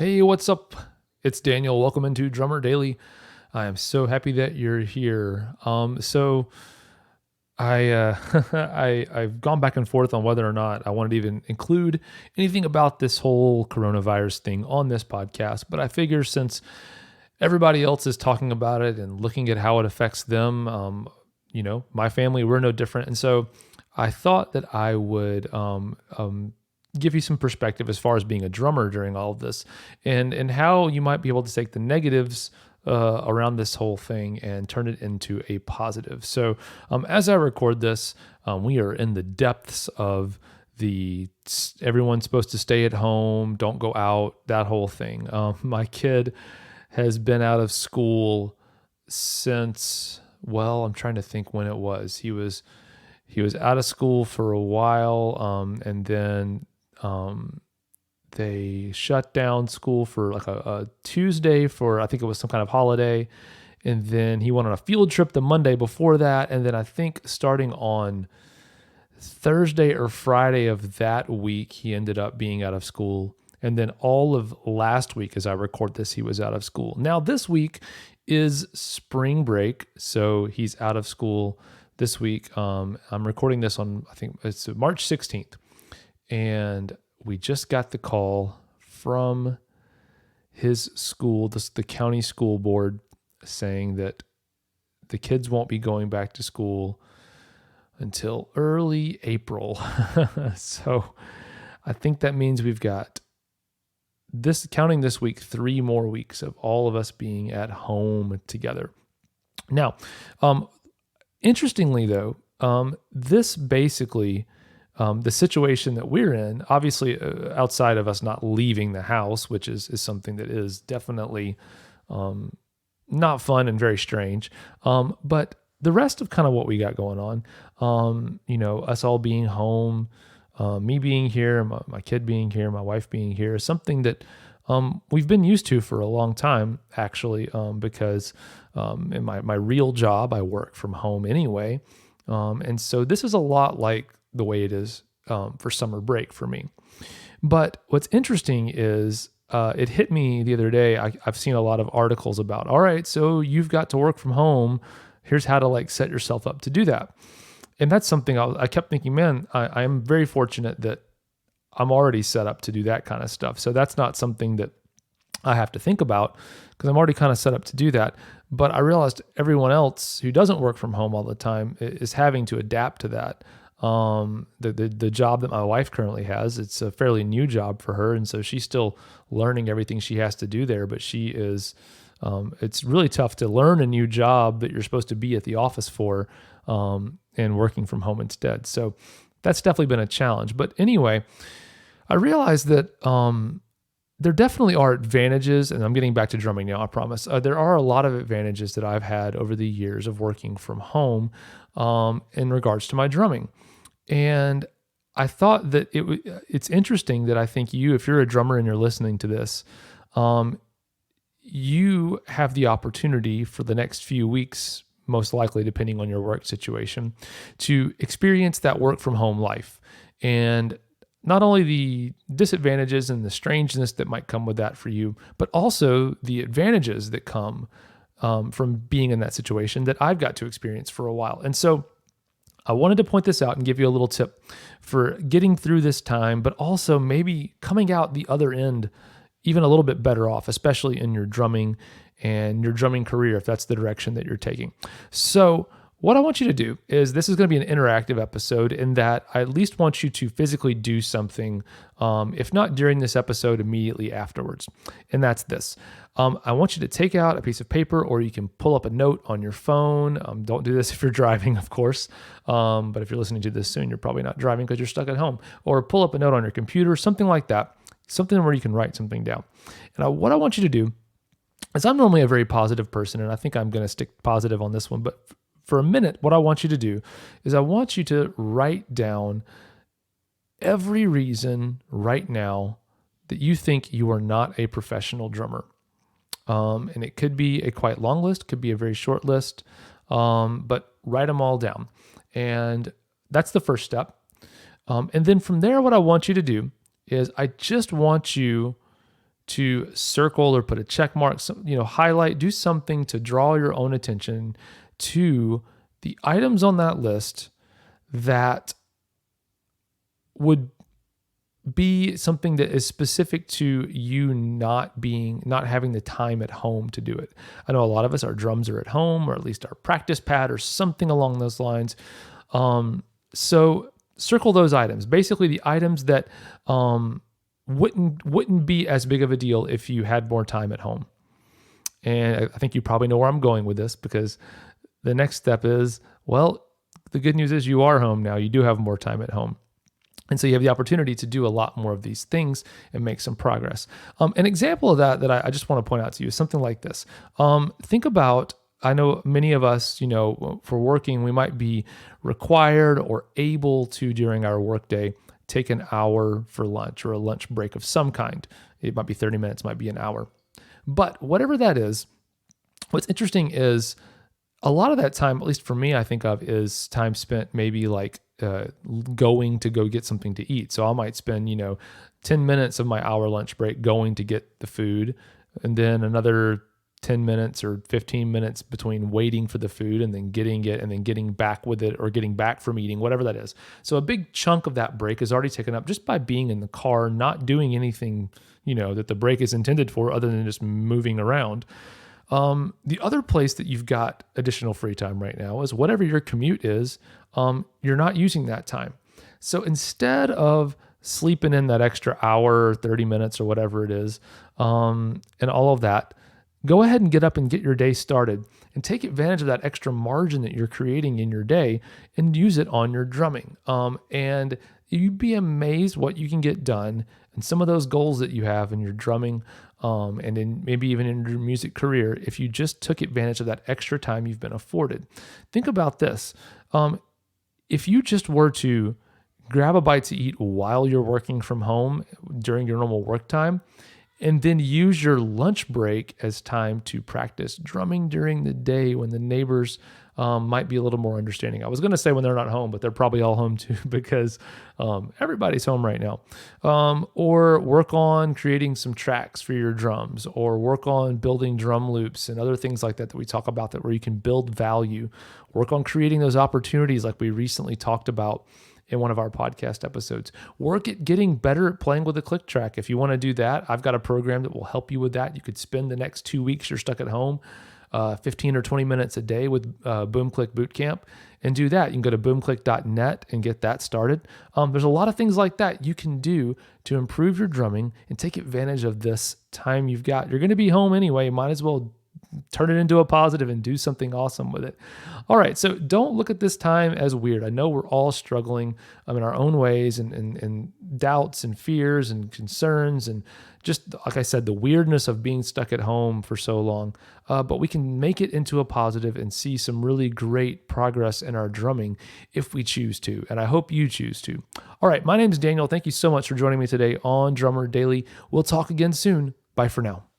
Hey, what's up? It's Daniel. Welcome into Drummer Daily. I am so happy that you're here. So I've gone back and forth on whether or not I wanted to even include anything about this whole coronavirus thing on this podcast, but I figure since everybody else is talking about it and looking at how it affects them, my family, we're no different, and so I thought that I would give you some perspective as far as being a drummer during all of this, and how you might be able to take the negatives around this whole thing and turn it into a positive. So as I record this, we are in the depths of the everyone's supposed to stay at home, don't go out, that whole thing. My kid has been out of school since, well, I'm trying to think when it was. He was out of school for a while, and then they shut down school for like a Tuesday for, I think it was some kind of holiday. And then he went on a field trip the Monday before that. And then I think starting on Thursday or Friday of that week, he ended up being out of school. And then all of last week, as I record this, he was out of school. Now, this week is spring break. So he's out of school this week. I'm recording this on, I think it's March 16th. And we just got the call from his school, the county school board, saying that the kids won't be going back to school until early April. So I think that means we've got counting this week, 3 more weeks of all of us being at home together. Now, interestingly though, this basically, the situation that we're in, obviously outside of us not leaving the house, which is something that is definitely not fun and very strange. But the rest of kind of what we got going on, us all being home, me being here, my kid being here, my wife being here, is something that we've been used to for a long time, actually, because in my real job, I work from home anyway. And so this is a lot like the way it is for summer break for me. But what's interesting is it hit me the other day. I've seen a lot of articles about, all right, so you've got to work from home. Here's how to set yourself up to do that. And that's something I kept thinking, man, I am very fortunate that I'm already set up to do that kind of stuff. So that's not something that I have to think about because I'm already kind of set up to do that. But I realized everyone else who doesn't work from home all the time is having to adapt to that. The job that my wife currently has, it's a fairly new job for her. And so she's still learning everything she has to do there, but she is, it's really tough to learn a new job that you're supposed to be at the office for, and working from home instead. So that's definitely been a challenge. But anyway, I realized that, there definitely are advantages, and I'm getting back to drumming now, I promise. There are a lot of advantages that I've had over the years of working from home, in regards to my drumming. And I thought that it's interesting that I think if you're a drummer and you're listening to this, you have the opportunity for the next few weeks, most likely depending on your work situation, to experience that work from home life. And not only the disadvantages and the strangeness that might come with that for you, but also the advantages that come from being in that situation that I've got to experience for a while. And so I wanted to point this out and give you a little tip for getting through this time, but also maybe coming out the other end even a little bit better off, especially in your drumming and your drumming career, if that's the direction that you're taking. So what I want you to do is, this is going to be an interactive episode in that I at least want you to physically do something, if not during this episode, immediately afterwards. And that's this. I want you to take out a piece of paper, or you can pull up a note on your phone. Don't do this if you're driving, of course. But if you're listening to this soon, you're probably not driving because you're stuck at home. Or pull up a note on your computer, something like that. Something where you can write something down. And what I want you to do is, I'm normally a very positive person, and I think I'm going to stick positive on this one, but for a minute, what I want you to do is I want you to write down every reason right now that you think you are not a professional drummer. And it could be a quite long list, could be a very short list, but write them all down. And that's the first step. And then from there, what I want you to do is I just want you to circle or put a check mark, highlight, do something to draw your own attention to the items on that list that would be something that is specific to you not having the time at home to do it. I know a lot of us, our drums are at home, or at least our practice pad or something along those lines. So circle those items, basically the items that wouldn't be as big of a deal if you had more time at home. And I think you probably know where I'm going with this, because the next step is, well, the good news is you are home now. You do have more time at home. And so you have the opportunity to do a lot more of these things and make some progress. An example of that I just want to point out to you is something like this. Think about, I know many of us, for working, we might be required or able to, during our workday, take an hour for lunch or a lunch break of some kind. It might be 30 minutes, might be an hour. But whatever that is, what's interesting is a lot of that time, at least for me, I think of is time spent maybe like going to go get something to eat. So I might spend, 10 minutes of my hour lunch break going to get the food, and then another 10 minutes or 15 minutes between waiting for the food and then getting it and then getting back with it or getting back from eating, whatever that is. So a big chunk of that break is already taken up just by being in the car, not doing anything, that the break is intended for other than just moving around. The other place that you've got additional free time right now is whatever your commute is, you're not using that time. So instead of sleeping in that extra hour or 30 minutes or whatever it is, and all of that, go ahead and get up and get your day started and take advantage of that extra margin that you're creating in your day and use it on your drumming. And you'd be amazed what you can get done and some of those goals that you have in your drumming, and in maybe even in your music career, if you just took advantage of that extra time you've been afforded. Think about this. If you just were to grab a bite to eat while you're working from home during your normal work time, and then use your lunch break as time to practice drumming during the day when the neighbors might be a little more understanding. I was going to say when they're not home, but they're probably all home too, because everybody's home right now. Or work on creating some tracks for your drums, or work on building drum loops and other things like that we talk about, that where you can build value. Work on creating those opportunities like we recently talked about in one of our podcast episodes. Work at getting better at playing with a click track. If you want to do that, I've got a program that will help you with that. You could spend the next 2 weeks you're stuck at home, 15 or 20 minutes a day with BoomClick Bootcamp, and do that. You can go to boomclick.net and get that started. There's a lot of things like that you can do to improve your drumming and take advantage of this time you've got. You're going to be home anyway. Might as well turn it into a positive and do something awesome with it. All right, so don't look at this time as weird. I know we're all struggling in our own ways, and doubts and fears and concerns, and just, like I said, the weirdness of being stuck at home for so long. But we can make it into a positive and see some really great progress in our drumming if we choose to, and I hope you choose to. All right, my name is Daniel. Thank you so much for joining me today on Drummer Daily. We'll talk again soon. Bye for now.